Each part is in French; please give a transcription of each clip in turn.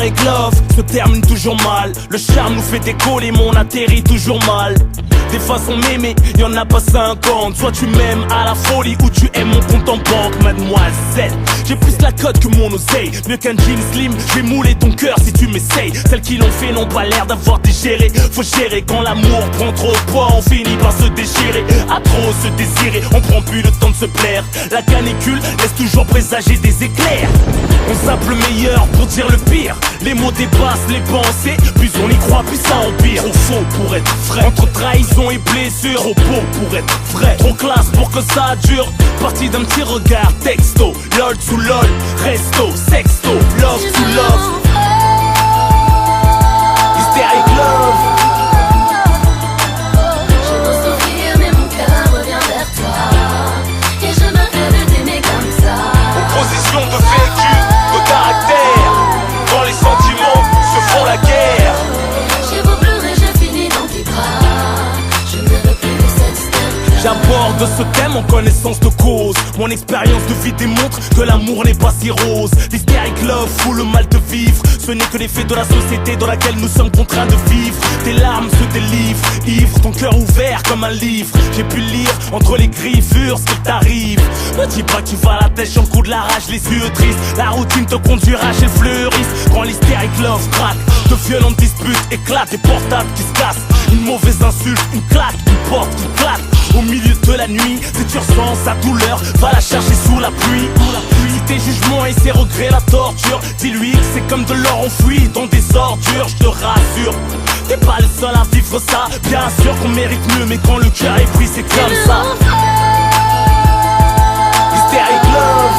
Hystérique love se termine toujours mal. Le charme nous fait décoller mais on atterrit toujours mal. Des façons m'aimer, y'en a pas 50. Soit tu m'aimes à la folie ou tu aimes mon compte en banque, mademoiselle. J'ai plus la cote que mon oseille. Mieux qu'un jean slim, je vais mouler ton cœur si tu m'essayes. Celles qui l'ont fait n'ont pas l'air d'avoir digéré. Faut gérer quand l'amour prend trop de poids, on finit par se déchirer. À trop se désirer, on prend plus le temps de se plaire. La canicule laisse toujours présager des éclairs. On zappe le meilleur pour dire le pire. Les mots dépassent les pensées, plus on y croit, plus ça empire. Trop faux pour être vrai, entre trahison et blessure. Trop beau pour être vrai, trop classe pour que ça dure. Parti d'un petit regard, texto, lol sous lol, resto, sexto, love to love. Hystérique love. J'ai beau souffrir mais mon cœur revient vers toi. Et je me rêve d'aimer comme ça. Opposition de vécu, de caractère. Quand les sentiments se font la guerre. J'ai beau pleurer, je finis dans tes bras. Je ne veux plus de cette step. J'aborde ce thème en connaissance de cause. Mon expérience de vie démontre que l'amour n'est pas si rose. L'hystérique love fout le mal de vivre. Ce n'est que l'effet de la société dans laquelle nous sommes contraints de vivre. Tes larmes se délivrent, ivre, ton cœur ouvert comme un livre. J'ai pu lire entre les griffures ce qui t'arrive. Ne dis pas que tu vas à la tête sur le coup de la rage, les yeux tristes. La routine te conduira chez le fleuriste. Quand l'hystérique love craque, de violentes disputes éclatent, des portables qui se cassent. Une mauvaise insulte, une claque, une porte qui claque. Au milieu de la nuit, si tu ressens sa douleur, va la chercher sous la pluie. Si tes jugements et ses regrets la torture, dis-lui que c'est comme de l'or enfoui dans des ordures, je te rassure. T'es pas le seul à vivre ça, bien sûr qu'on mérite mieux, mais quand le cœur est pris c'est comme ça. Hystérique love.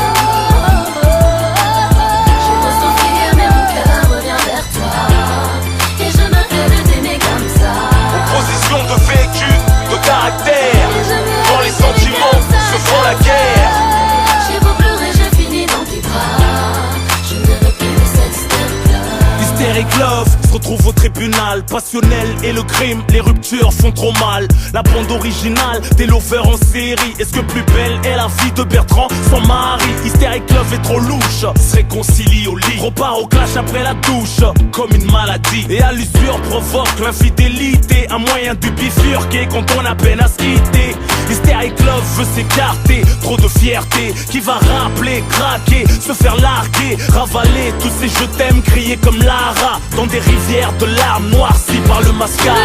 J'ai beau souffrir mais mon cœur revient vers toi. Et je me rêve d'aimer comme ça. Opposition de vécu, de caractère. Quand les sentiments se font la guerre. J'ai beau pleurer, je finis dans tes bras. Je ne veux plus de cette step-là. Hystérique love se retrouve au tribunal. Passionnel et le crime, les ruptures font trop mal. La bande originale, des lovers en série. Est-ce que plus belle est la vie de Bertrand sans mari? Hystérique love est trop louche, se réconcilie au lit. Repart au clash après la douche, comme une maladie. Et à l'usure provoque l'infidélité, un moyen de bifurquer quand on a peine à se quitter. Hystérique love veut s'écarter, trop de fierté qui va rappeler, craquer, se faire larguer, ravaler tous ces je t'aime criés comme Lara dans des rivières de larmes noircies par le mascara.